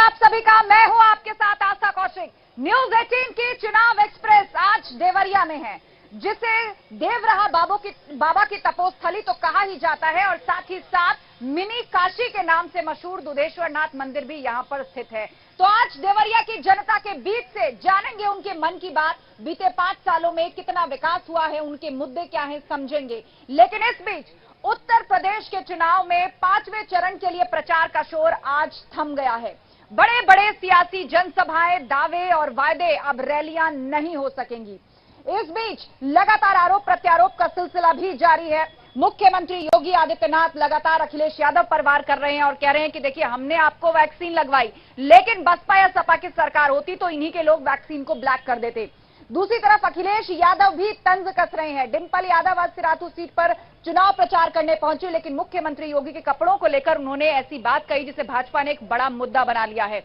आप सभी का। मैं हूं आपके साथ आशा कौशिक। न्यूज 18 की चुनाव एक्सप्रेस आज देवरिया में है, जिसे देवरहा बाबा की तपोस्थली तो कहा ही जाता है और साथ ही साथ मिनी काशी के नाम से मशहूर दुधेश्वर नाथ मंदिर भी यहां पर स्थित है। तो आज देवरिया की जनता के बीच से जानेंगे उनके मन की बात, बीते 5 सालों में कितना विकास हुआ है, उनके मुद्दे क्या हैं, समझेंगे। लेकिन इस बीच उत्तर प्रदेश के चुनाव में 5वें चरण के लिए प्रचार का शोर आज थम गया है। बड़े बड़े सियासी जनसभाएं, दावे और वायदे अब रैलियां नहीं हो सकेंगी। इस बीच लगातार आरोप प्रत्यारोप का सिलसिला भी जारी है। मुख्यमंत्री योगी आदित्यनाथ लगातार अखिलेश यादव पर वार कर रहे हैं और कह रहे हैं कि देखिए, हमने आपको वैक्सीन लगवाई, लेकिन बसपा या सपा की सरकार होती तो इन्हीं के लोग वैक्सीन को ब्लैक कर देते। दूसरी तरफ अखिलेश यादव भी तंज कस रहे हैं। डिंपल यादव आज सिराथू सीट पर चुनाव प्रचार करने पहुंचे, लेकिन मुख्यमंत्री योगी के कपड़ों को लेकर उन्होंने ऐसी बात कही जिसे भाजपा ने एक बड़ा मुद्दा बना लिया है।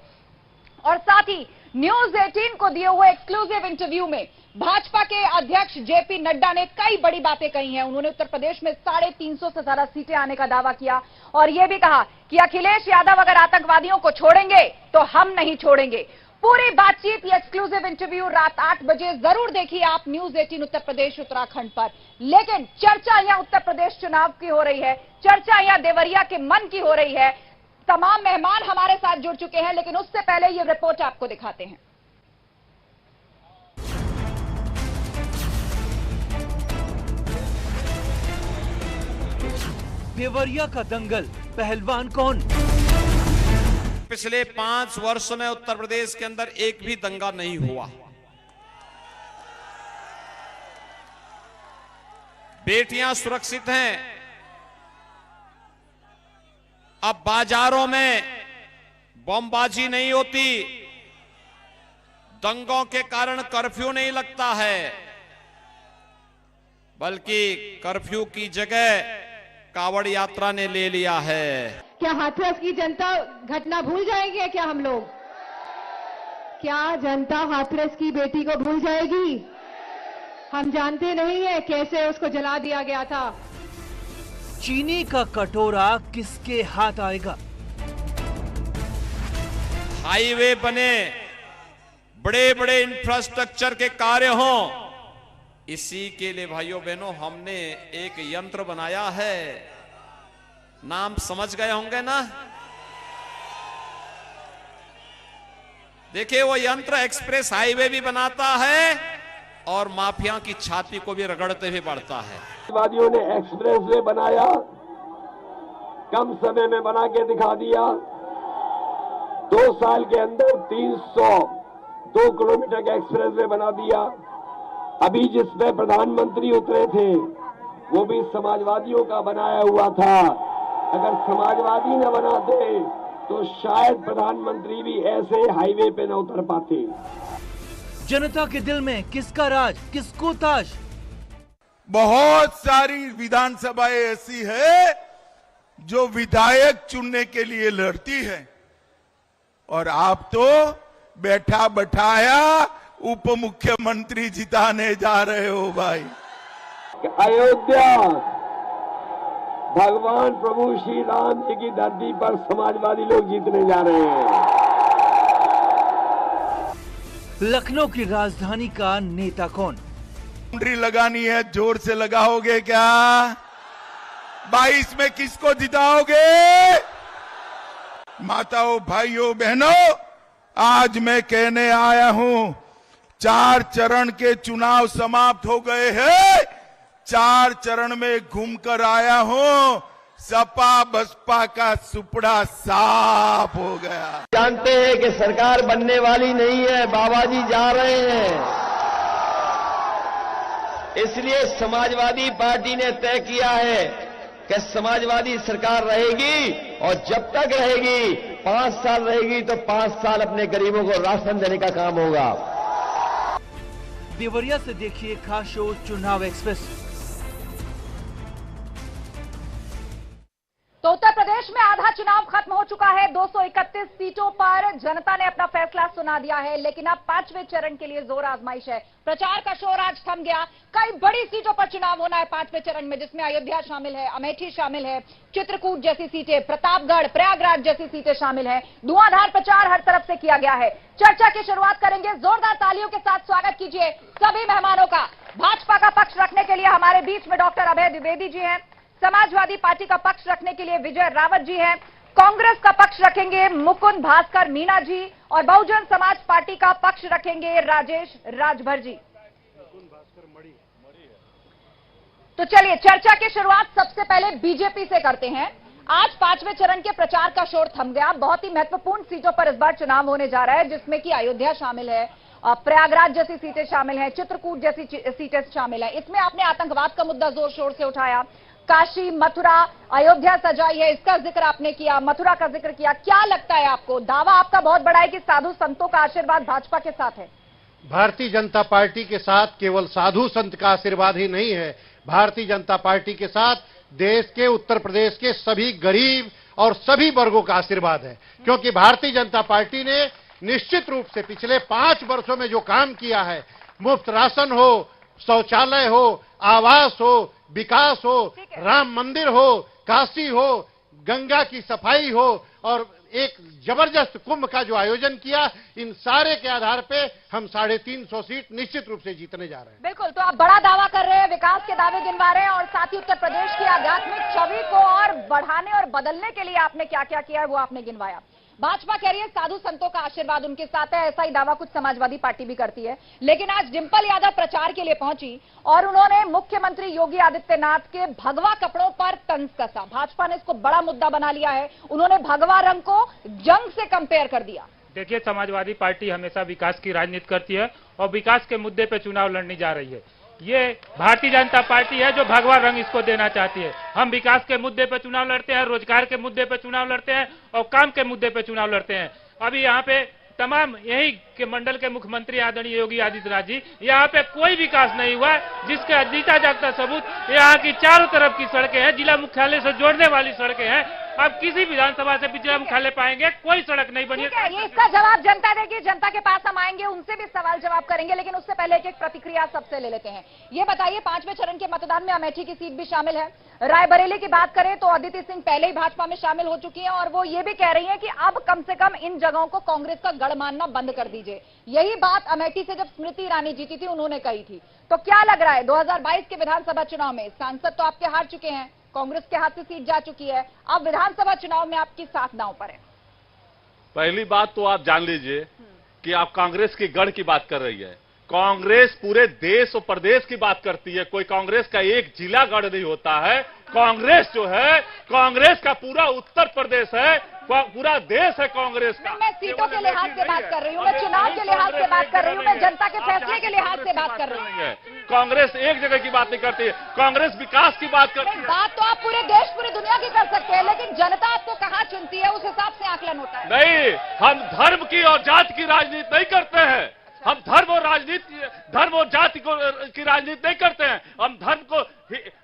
और साथ ही न्यूज 18 को दिए हुए एक्सक्लूसिव इंटरव्यू में भाजपा के अध्यक्ष जेपी नड्डा ने कई बड़ी बातें कही हैं। उन्होंने उत्तर प्रदेश में 350 से ज्यादा सीटें आने का दावा किया और यह भी कहा कि अखिलेश यादव अगर आतंकवादियों को छोड़ेंगे तो हम नहीं छोड़ेंगे। पूरी बातचीत, ये एक्सक्लूसिव इंटरव्यू रात 8 बजे जरूर देखिए आप न्यूज 18 उत्तर प्रदेश उत्तराखंड पर। लेकिन चर्चा यहां उत्तर प्रदेश चुनाव की हो रही है, चर्चा यहां देवरिया के मन की हो रही है। तमाम मेहमान हमारे साथ जुड़ चुके हैं, लेकिन उससे पहले ये रिपोर्ट आपको दिखाते हैं। देवरिया का दंगल, पहलवान कौन? पिछले 5 वर्ष में उत्तर प्रदेश के अंदर एक भी दंगा नहीं हुआ। बेटियां सुरक्षित हैं। अब बाजारों में बमबाजी नहीं होती, दंगों के कारण कर्फ्यू नहीं लगता है, बल्कि कर्फ्यू की जगह कावड़ यात्रा ने ले लिया है। क्या हाथरस की जनता घटना भूल जाएगी? क्या हम लोग, क्या जनता हाथरस की बेटी को भूल जाएगी? हम जानते नहीं है कैसे उसको जला दिया गया था। चीनी का कटोरा किसके हाथ आएगा? हाईवे बने, बड़े बड़े इंफ्रास्ट्रक्चर के कार्य हों, इसी के लिए भाइयों बहनों हमने एक यंत्र बनाया है। नाम समझ गए होंगे ना? देखिए, वो यंत्र एक्सप्रेस हाईवे भी बनाता है और माफिया की छाती को भी रगड़ते हुए बढ़ता है। वादियों ने एक्सप्रेस वे बनाया, कम समय में बना के दिखा दिया। 2 साल के अंदर 302 किलोमीटर का एक्सप्रेस वे बना दिया। अभी जिसमें प्रधानमंत्री उतरे थे वो भी समाजवादियों का बनाया हुआ था। अगर समाजवादी न बनाते तो शायद प्रधानमंत्री भी ऐसे हाईवे पे न उतर पाते। जनता के दिल में किसका राज, किसको ताज? बहुत सारी विधानसभाएं ऐसी है जो विधायक चुनने के लिए लड़ती है, और आप तो बैठा बैठाया उप मुख्यमंत्री जिताने जा रहे हो भाई। अयोध्या भगवान प्रभु श्री राम जी की धरती पर समाजवादी लोग जीतने जा रहे हैं। लखनऊ की राजधानी का नेता कौन? बाउंड्री लगानी है, जोर से लगाओगे क्या? 22 में किसको जिताओगे? माताओं, भाइयों, बहनों, आज मैं कहने आया हूं, 4 चरण के चुनाव समाप्त हो गए हैं। 4 चरण में घूमकर आया हूं, सपा बसपा का सुपड़ा साफ हो गया। जानते हैं कि सरकार बनने वाली नहीं है, बाबा जी जा रहे हैं। इसलिए समाजवादी पार्टी ने तय किया है कि समाजवादी सरकार रहेगी, और जब तक रहेगी, 5 साल रहेगी, तो 5 साल अपने गरीबों को राशन देने का काम होगा। देवरिया से देखिए खास शो चुनाव एक्सप्रेस। तो उत्तर प्रदेश में आधा चुनाव खत्म हो चुका है। 231 सीटों पर जनता ने अपना फैसला सुना दिया है, लेकिन अब 5वें चरण के लिए जोर आजमाइश है। प्रचार का शोर आज थम गया। कई बड़ी सीटों पर चुनाव होना है 5वें चरण में, जिसमें अयोध्या शामिल है, अमेठी शामिल है, चित्रकूट जैसी सीटें, प्रतापगढ़, प्रयागराज जैसी सीटें शामिल है। धुआंधार प्रचार हर तरफ से किया गया है। चर्चा की शुरुआत करेंगे। जोरदार तालियों के साथ स्वागत कीजिए सभी मेहमानों का। भाजपा का पक्ष रखने के लिए हमारे बीच में डॉक्टर अभय द्विवेदी जी हैं, समाजवादी पार्टी का पक्ष रखने के लिए विजय रावत जी हैं, कांग्रेस का पक्ष रखेंगे मुकुंद भास्कर मीणा जी और बहुजन समाज पार्टी का पक्ष रखेंगे राजेश राजभर जी। तो चलिए चर्चा की शुरुआत सबसे पहले बीजेपी से करते हैं। आज 5वें चरण के प्रचार का शोर थम गया। बहुत ही महत्वपूर्ण सीटों पर इस बार चुनाव होने जा रहा है, जिसमें कि अयोध्या शामिल है, प्रयागराज जैसी सीटें शामिल हैं, चित्रकूट जैसी सीटें शामिल हैं। इसमें आपने आतंकवाद का मुद्दा जोर शोर से उठाया, काशी, मथुरा, अयोध्या सजाई है, इसका जिक्र आपने किया, मथुरा का जिक्र किया। क्या लगता है आपको? दावा आपका बहुत बड़ा है कि साधु संतों का आशीर्वाद भाजपा के साथ है। भारतीय जनता पार्टी के साथ केवल साधु संत का आशीर्वाद ही नहीं है, भारतीय जनता पार्टी के साथ देश के, उत्तर प्रदेश के सभी गरीब और सभी वर्गों का आशीर्वाद है। क्योंकि भारतीय जनता पार्टी ने निश्चित रूप से पिछले 5 वर्षों में जो काम किया है, मुफ्त राशन हो, शौचालय हो, आवास हो, विकास हो, राम मंदिर हो, काशी हो, गंगा की सफाई हो और एक जबरदस्त कुंभ का जो आयोजन किया, इन सारे के आधार पे हम 350 सीट निश्चित रूप से जीतने जा रहे हैं। बिल्कुल, तो आप बड़ा दावा कर रहे हैं, विकास के दावे गिनवा रहे हैं और साथ ही उत्तर प्रदेश की आध्यात्मिक छवि को और बढ़ाने और बदलने के लिए आपने क्या क्या किया है वो आपने गिनवाया। भाजपा कह रही है साधु संतों का आशीर्वाद उनके साथ है, ऐसा ही दावा कुछ समाजवादी पार्टी भी करती है। लेकिन आज डिंपल यादव प्रचार के लिए पहुंची और उन्होंने मुख्यमंत्री योगी आदित्यनाथ के भगवा कपड़ों पर तंज कसा। भाजपा ने इसको बड़ा मुद्दा बना लिया है। उन्होंने भगवा रंग को जंग से कंपेयर कर दिया। देखिए, समाजवादी पार्टी हमेशा विकास की राजनीति करती है और विकास के मुद्दे पर चुनाव लड़ने जा रही है। ये भारतीय जनता पार्टी है जो भगवा रंग इसको देना चाहती है। हम विकास के मुद्दे पर चुनाव लड़ते हैं, रोजगार के मुद्दे पर चुनाव लड़ते हैं और काम के मुद्दे पर चुनाव लड़ते हैं। अभी यहाँ पे तमाम यही के मंडल के मुख्यमंत्री आदरणीय योगी आदित्यनाथ जी, यहाँ पे कोई विकास नहीं हुआ, जिसका जीता जागता सबूत यहाँ की चारों तरफ की सड़कें हैं, जिला मुख्यालय से जोड़ने वाली सड़कें हैं। अब किसी विधानसभा से जिला मुख्यालय पाएंगे, कोई सड़क नहीं बनी है। ये इसका जवाब जनता देगी, जनता के पास हम आएंगे, उनसे भी सवाल जवाब करेंगे, लेकिन उससे पहले एक प्रतिक्रिया सबसे ले लेते हैं। ये बताइए, 5वें चरण के मतदान में अमेठी की सीट भी शामिल है। रायबरेली की बात करें तो अदिति सिंह पहले ही भाजपा में शामिल हो चुकी हैं और वो ये भी कह रही हैं कि अब कम से कम इन जगहों को कांग्रेस का गढ़ मानना बंद कर दीजिए। यही बात अमेठी से जब स्मृति ईरानी जीती थी उन्होंने कही थी। तो क्या लग रहा है 2022 के विधानसभा चुनाव में सांसद तो आपके हार चुके हैं, कांग्रेस के हाथ से सीट जा चुकी है, अब विधानसभा चुनाव में आपकी साथ दांव पर है। पहली बात तो आप जान लीजिए कि आप कांग्रेस की गढ़ की बात कर रही है। कांग्रेस पूरे देश और प्रदेश की बात करती है, कोई कांग्रेस का एक जिला गढ़ नहीं होता है। कांग्रेस जो है, कांग्रेस का पूरा उत्तर प्रदेश है, पूरा देश है कांग्रेस का। मैं सीटों के लिहाज से बात कर रही हूँ, मैं चुनाव के लिहाज से बात कर रही हूँ, मैं जनता के फैसले के लिहाज से बात कर रही हूँ। कांग्रेस एक जगह की बात नहीं करती है, कांग्रेस विकास की बात करती है। बात तो आप पूरे देश, पूरी दुनिया की कर सकते हैं, लेकिन जनता आपको कहाँ चुनती है उस हिसाब से आकलन होता है। नहीं, हम धर्म की और जाति की राजनीति नहीं करते हैं। हम धर्म और जाति की राजनीति नहीं करते हैं। हम धर्म को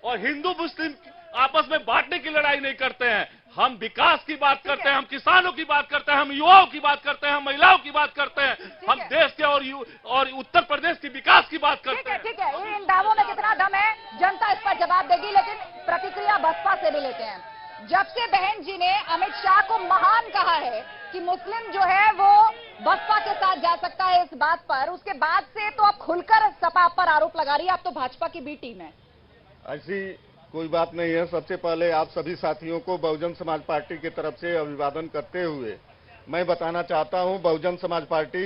और हिंदू मुस्लिम आपस में बांटने की लड़ाई नहीं करते हैं। हम विकास की बात करते हैं, हम किसानों की बात करते हैं, हम युवाओं की बात करते हैं, हम महिलाओं की बात करते हैं, हम देश के और उत्तर प्रदेश की विकास की बात करते हैं। ठीक है, इन दावों में कितना दम है जनता इस पर जवाब देगी, लेकिन प्रतिक्रिया बसपा से भी लेते हैं। जब से बहन जी ने अमित शाह को महान कहा है कि मुस्लिम जो है वो बसपा के साथ जा सकता है इस बात पर, उसके बाद से तो आप खुलकर सपा पर आरोप लगा रही है, आप तो भाजपा की बी टीम है। ऐसी कोई बात नहीं है। सबसे पहले आप सभी साथियों को बहुजन समाज पार्टी की तरफ से अभिवादन करते हुए मैं बताना चाहता हूं, बहुजन समाज पार्टी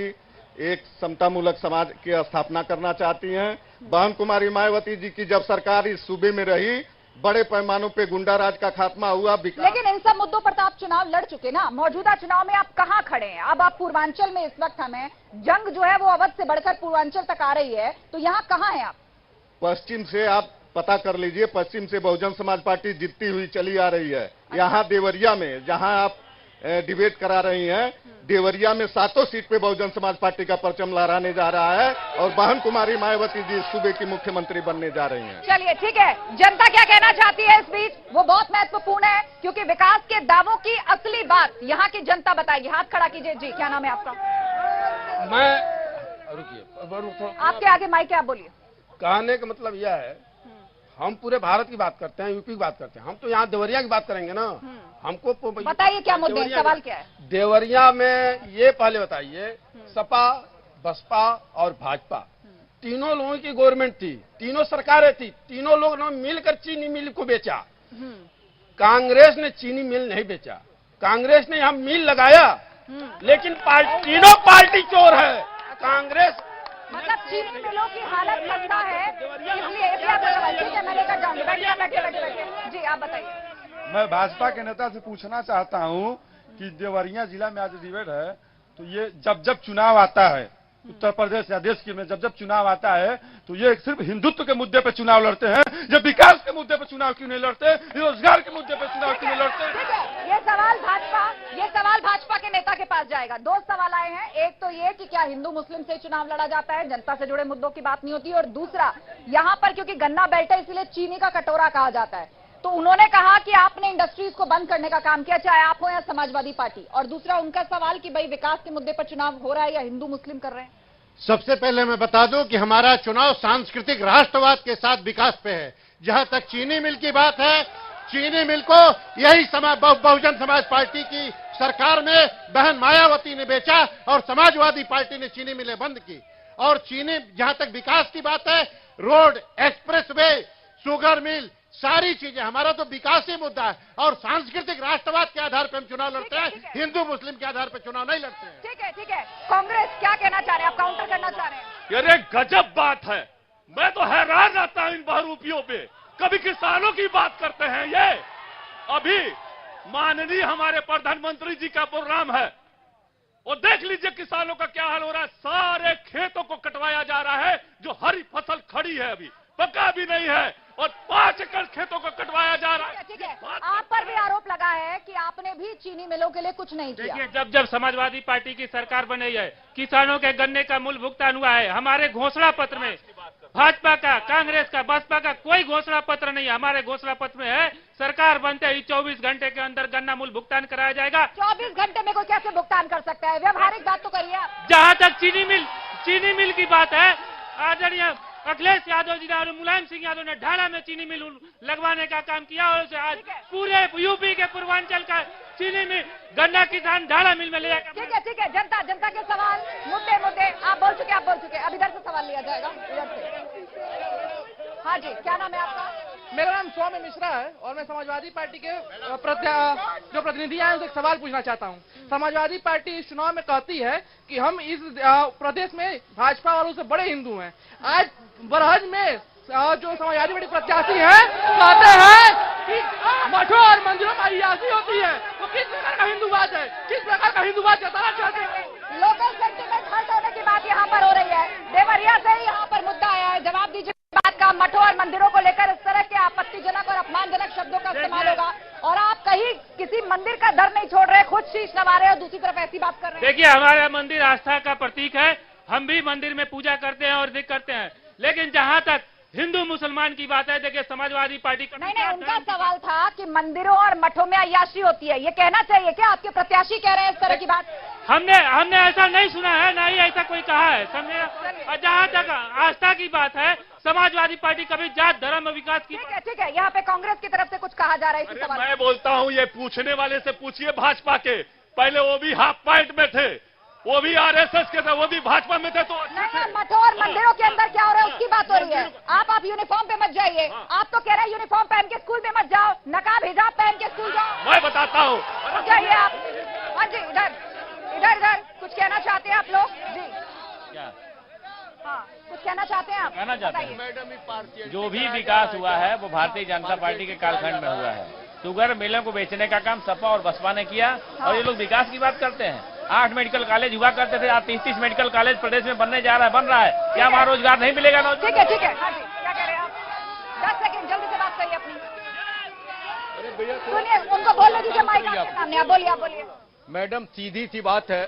एक समतामूलक समाज की स्थापना करना चाहती है। बहन कुमारी मायावती जी की जब सरकार इस सूबे में रही, बड़े पैमानों पे गुंडाराज का खात्मा हुआ। लेकिन इन सब मुद्दों पर तो आप चुनाव लड़ चुके ना। मौजूदा चुनाव में आप कहां खड़े हैं? अब आप पूर्वांचल में, इस वक्त हमें जंग जो है वो अवध से बढ़कर पूर्वांचल तक आ रही है, तो यहाँ कहां हैं आप? पश्चिम से आप पता कर लीजिए, पश्चिम से बहुजन समाज पार्टी जीतती हुई चली आ रही है। यहाँ देवरिया में, जहाँ आप डिबेट करा रही हैं। देवरिया में 7 सीट पे बहुजन समाज पार्टी का परचम लहराने जा रहा है और बहन कुमारी मायावती जी सूबे की मुख्यमंत्री बनने जा रही हैं। चलिए ठीक है, जनता क्या कहना चाहती है इस बीच, वो बहुत महत्वपूर्ण है, क्योंकि विकास के दावों की असली बात यहाँ की जनता बताएगी। हाथ खड़ा कीजिए जी, क्या नाम है आपका? रुकिए, आपके आगे माइक है, आप बोलिए। कहने का मतलब यह है, हम पूरे भारत की बात करते हैं, यूपी की बात करते हैं, हम तो यहाँ देवरिया की बात करेंगे ना। हमको बताइए क्या मुद्दे, सवाल क्या है? देवरिया में ये पहले बताइए, सपा, बसपा और भाजपा तीनों लोगों की गवर्नमेंट थी, तीनों सरकारें थी, तीनों लोग ने मिलकर चीनी मिल को बेचा। कांग्रेस ने चीनी मिल नहीं बेचा, कांग्रेस ने यहाँ मिल लगाया, लेकिन तीनों पार्टी चोर है। कांग्रेस मतलब चीनी मिलों की हालत खस्ता है, इसलिए मैं लेकर जाऊंगी। बैठिए। जी आप बताइए। मैं भाजपा के नेता से पूछना चाहता हूं कि देवरिया जिला में आज डिबेट है, तो ये जब चुनाव आता है उत्तर प्रदेश या देश के में जब चुनाव आता है, तो ये सिर्फ हिंदुत्व के मुद्दे पे चुनाव लड़ते हैं, जब विकास के मुद्दे पे चुनाव क्यों नहीं लड़ते, रोजगार के मुद्दे पे चुनाव क्यों नहीं लड़ते? ठीक है, ये सवाल भाजपा के नेता के पास जाएगा। 2 सवाल आए हैं, एक तो ये कि क्या हिंदू मुस्लिम से चुनाव लड़ा जाता है, जनता से जुड़े मुद्दों की बात नहीं होती, और दूसरा यहाँ पर क्योंकि गन्ना बेल्ट है इसलिए चीनी का कटोरा कहा जाता है, तो उन्होंने कहा कि आपने इंडस्ट्रीज को बंद करने का काम किया, चाहे आप हो या समाजवादी पार्टी। और दूसरा उनका सवाल कि भाई विकास के मुद्दे पर चुनाव हो रहा है या हिंदू मुस्लिम कर रहे हैं। सबसे पहले मैं बता दूं कि हमारा चुनाव सांस्कृतिक राष्ट्रवाद के साथ विकास पे है। जहां तक चीनी मिल की बात है, चीनी मिल को यही बहुजन समाज पार्टी की सरकार में बहन मायावती ने बेचा और समाजवादी पार्टी ने चीनी मिलें बंद की। और चीनी, जहां तक विकास की बात है, रोड, एक्सप्रेसवे, शुगर मिल, सारी चीजें, हमारा तो विकास ही मुद्दा है। और सांस्कृतिक राष्ट्रवाद के आधार पर हम चुनाव लड़ते हैं, हिंदू मुस्लिम के आधार पर चुनाव नहीं लड़ते हैं। ठीक है। कांग्रेस क्या कहना चाह रहे हैं, आप काउंटर करना चाह रहे हैं? अरे गजब बात है, मैं तो हैरान रहता हूं इन बहुरूपियों पे। कभी किसानों की बात करते हैं ये, अभी माननीय हमारे प्रधानमंत्री जी का प्रोग्राम है, और देख लीजिए किसानों का क्या हाल हो रहा है। सारे खेतों को कटवाया जा रहा है, जो हरी फसल खड़ी है अभी पका भी नहीं है, और 5 एकड़ खेतों को कटवाया जा रहा है। ठीक है, आप पर भी आरोप लगा है कि आपने भी चीनी मिलों के लिए कुछ नहीं किया। देखिए, जब समाजवादी पार्टी की सरकार बनी है, किसानों के गन्ने का मूल्य भुगतान हुआ है। हमारे घोषणा पत्र में भाजपा का, कांग्रेस का, बसपा का कोई घोषणा पत्र नहीं है। हमारे घोषणा पत्र में है सरकार बनते ही 24 घंटे के अंदर गन्ना मूल्य भुगतान कराया जाएगा। 24 घंटे में कोई कैसे भुगतान कर सकता है? व्यवहारिक बात तो करिए आप। जहां तक चीनी मिल की बात है, आदरणीय अखिलेश यादव जी ने और मुलायम सिंह यादव ने ढाला में चीनी मिल लगवाने का काम किया, और उसे आज पूरे यूपी के पूर्वांचल का चीनी मिल गन्ना किसान ढाला मिल में ले जाकर। ठीक है, जनता के सवाल, मुद्दे आप बोल चुके। अब इधर से सवाल लिया जाएगा, इधर से। हाँ जी, क्या नाम है आपका? मेरा नाम स्वामी मिश्रा है और मैं समाजवादी पार्टी के जो प्रतिनिधि हैं उनसे एक सवाल पूछना चाहता हूं। समाजवादी पार्टी इस चुनाव में कहती है कि हम इस प्रदेश में भाजपा वालों से बड़े हिंदू हैं। आज बरहज में जो समाजवादी पार्टी प्रत्याशी हैं कहते हैं कि मठों और मंदिरों में अय्याशी होती है। तो किस प्रकार का हिंदूवाद है, किस प्रकार का हिंदूवाद जताना चाहते हैं? लोकल सेंटिमेंट हर्ट होने की बात यहाँ पर हो रही है। देवरिया से ही यहाँ पर मुद्दा आया है, जवाब दीजिए। बात का मठों और मंदिरों को लेकर इस तरह के आपत्तिजनक और अपमानजनक शब्दों का इस्तेमाल होगा, और आप कहीं किसी मंदिर का दर नहीं छोड़ रहे, खुद शीश नवा रहे और दूसरी तरफ ऐसी बात कर रहे हैं। देखिए, हमारा मंदिर आस्था का प्रतीक है, हम भी मंदिर में पूजा करते हैं और जिक्र करते हैं, लेकिन जहां तक हिंदू मुसलमान की बात है, देखिए समाजवादी पार्टी का नहीं, उनका सवाल था कि मंदिरों और मठों में अय्याशी होती है, ये कहना चाहिए क्या? आपके प्रत्याशी कह रहे हैं इस तरह की बात? हमने ऐसा नहीं सुना है, ना ही ऐसा कोई कहा है, समझे? और जहां तक आस्था की बात है, समाजवादी पार्टी कभी जात धर्म और विकास की। ठीक है, यहाँ पे कांग्रेस की तरफ से कुछ कहा जा रहा है इस सवाल। मैं बोलता हूँ, ये पूछने वाले से पूछिए भाजपा के, पहले वो भी हाफ पैंट में थे, वो भी आरएसएस के थे, वो भी भाजपा में थे, तो मठों और मंदिरों के अंदर क्या हो रहा है उसकी बात हो रही है। आप यूनिफॉर्म पे मत जाइए। आप तो कह रहे हैं यूनिफॉर्म पहन के स्कूल में मत जाओ, नकाब हिजाब पहन के स्कूल जाओ। मैं बताता हूँ, जाइए आप। हाँ जी, इधर कुछ कहना चाहते हैं आप लोग? जी क्या? हाँ, कुछ कहना चाहते हैं आप? कहना चाहते हैं, जो भी विकास हुआ है वो भारतीय जनता पार्टी के कालखंड में हुआ है। शुगर मिलों को बेचने का काम सपा और बसपा ने किया, और ये लोग विकास की बात करते हैं। 8 मेडिकल कॉलेज हुआ करते थे, आज 30 मेडिकल कॉलेज प्रदेश में बन रहा है। क्या वहाँ रोजगार नहीं मिलेगा? ठीक है। हाँ जी, क्या कह रहे हैं आप? 10 सेकंड जल्दी से बात करिए अपनी। सुनिए, उनको बोलने दीजिए, माइक आपके सामने। आप बोलिए। मैडम सीधी सी बात है,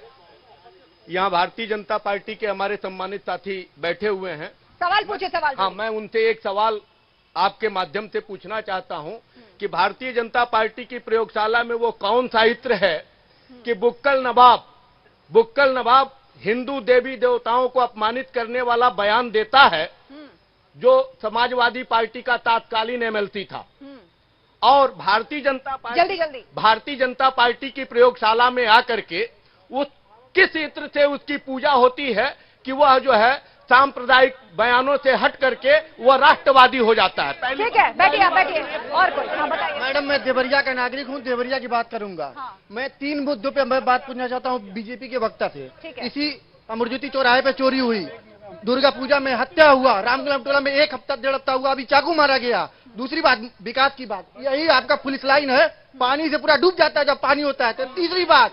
यहाँ भारतीय जनता पार्टी के हमारे सम्मानित साथी बैठे हुए हैं। सवाल पूछे, सवाल। हाँ, मैं उनसे एक सवाल आपके माध्यम से पूछना चाहता हूं कि भारतीय जनता पार्टी की प्रयोगशाला में वो कौन सा इत्र है कि बुक्कल नवाब हिंदू देवी देवताओं को अपमानित करने वाला बयान देता है, जो समाजवादी पार्टी का तत्कालीन एमएलसी था। और भारतीय जनता पार्टी की प्रयोगशाला में आकर के वो किस इत्र से उसकी पूजा होती है कि वह जो है सांप्रदायिक बयानों से हट करके वह राष्ट्रवादी हो जाता है। ठीक है, बैठिए। और कोई? हाँ, बताइए। मैडम, मैं देवरिया का नागरिक हूँ, देवरिया की बात करूंगा। हाँ। मैं 3 मुद्दों पे मैं बात पूछना चाहता हूँ बीजेपी के वक्ता से। इसी अमरज्योति चौराहे पे चोरी हुई, दुर्गा पूजा में हत्या हुआ, रामगलम टोला में 1 हफ्ता 1.5 हफ्ता हुआ, अभी चाकू मारा गया। दूसरी बात विकास की बात, यही आपका पुलिस लाइन है, पानी से पूरा डूब जाता है जब पानी होता है। तो तीसरी बात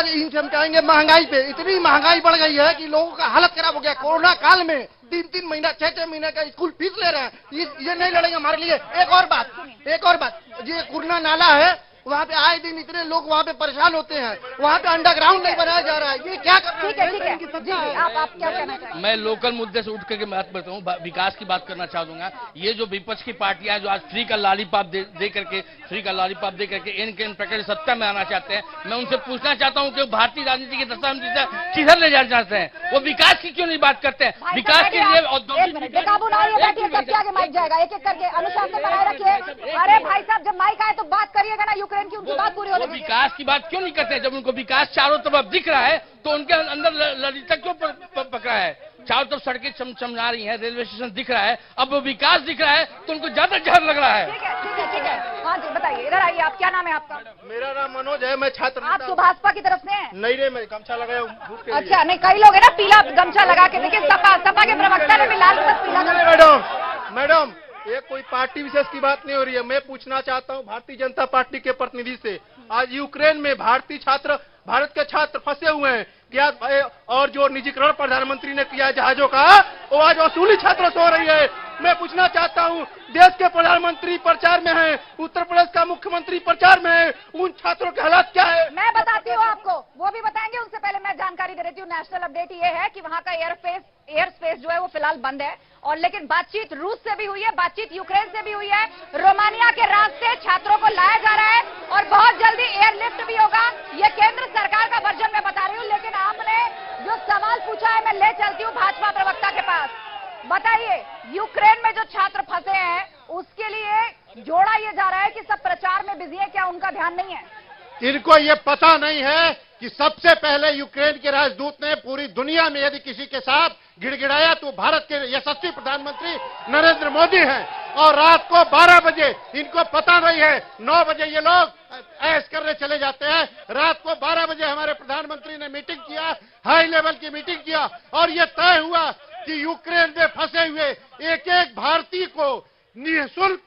इनसे हम चाहेंगे महंगाई पे, इतनी महंगाई बढ़ गई है कि लोगों का हालत खराब हो गया। कोरोना काल में 3-3 महीना 6-6 महीने का स्कूल फीस ले रहे हैं, ये नहीं लड़ेंगे हमारे लिए। एक और बात, ये कुरना नाला है, वहाँ पे आए दिन इतने लोग वहाँ पे परेशान होते हैं, वहाँ पे अंडरग्राउंड नहीं बनाया जा रहा है, ये क्या कर रहे हैं? ठीक है, आप क्या कहना चाहेंगे? मैं लोकल मुद्दे से उठ करके बात करता हूँ, विकास की बात करना चाहूंगा। ये जो विपक्ष की पार्टियां जो आज फ्री का लॉलीपॉप दे करके इन प्रकार सत्ता में आना चाहते हैं, मैं उनसे पूछना चाहता हूँ कि भारतीय राजनीति की दशा किधर ले जाना चाहते हैं? वो विकास की क्यों नहीं बात करते हैं? विकास के लिए औद्योगिक जाएगा, एक एक करके अनुशासन बनाए रखिए। अरे भाई साहब, जब माइक आए तो बात करिएगा ना, यूक्रेन की उनकी बात पूरी होने दीजिए। विकास की बात क्यों नहीं करते? जब उनको विकास चारों तरफ दिख रहा है तो उनके अंदर ललिता क्यों पकड़ा है? चारों तरफ सड़कें चमचमा रही हैं, रेलवे स्टेशन दिख रहा है, अब वो विकास दिख रहा है तो उनको ज्यादा जहर लग रहा है। ठीक है। हाँ जी, बताइए, इधर आइए। आप क्या नाम है आपका? मेरा नाम मनोज है, मैं छात्र। आप तो भाजपा की तरफ से हैं? नहीं रे, मैं गमछा लगाया हूँ। अच्छा, नहीं, कई लोग है ना पीला गमछा लगा के। देखिए, सपा के प्रवक्ता ने भी लाल पीला। मैडम, ये कोई पार्टी विशेष की बात नहीं हो रही है। मैं पूछना चाहता हूँ भारतीय जनता पार्टी के प्रतिनिधि से, आज यूक्रेन में भारत के छात्र फंसे हुए हैं क्या? और जो निजीकरण प्रधानमंत्री ने किया जहाजों का, वो आज वसूली छात्रों से हो रही है। मैं पूछना चाहता हूँ, देश के प्रधानमंत्री प्रचार में हैं, उत्तर प्रदेश का मुख्यमंत्री प्रचार में है, उन छात्रों के हालात क्या है? मैं बताती हूँ आपको, वो भी बताएंगे। उनसे पहले मैं जानकारी दे देती हूँ। नेशनल अपडेट ये है कि वहाँ का एयर स्पेस जो है वो फिलहाल बंद है, और लेकिन बातचीत रूस से भी हुई है, बातचीत यूक्रेन से भी हुई है। रोमानिया के रास्ते छात्रों को लाया जा रहा है और बहुत जल्दी एयरलिफ्ट भी होगा। ये केंद्र सरकार का वर्जन मैं बता रही हूँ, लेकिन आपने जो सवाल पूछा है मैं ले चलती हूँ भाजपा प्रवक्ता के पास। बताइए, यूक्रेन में जो छात्र फंसे हैं उसके लिए जोड़ा ये जा रहा है कि सब प्रचार में बिजी है, क्या उनका ध्यान नहीं है? इनको ये पता नहीं है कि सबसे पहले यूक्रेन के राजदूत ने पूरी दुनिया में यदि किसी के साथ गिड़गिड़ाया तो भारत के यशस्वी प्रधानमंत्री नरेंद्र मोदी हैं। और रात को 12 बजे, इनको पता नहीं है, 9 बजे ये लोग ऐश करने चले जाते हैं। रात को 12 बजे हमारे प्रधानमंत्री ने मीटिंग किया, हाई लेवल की मीटिंग किया, और ये तय हुआ कि यूक्रेन में फंसे हुए एक भारतीय को निःशुल्क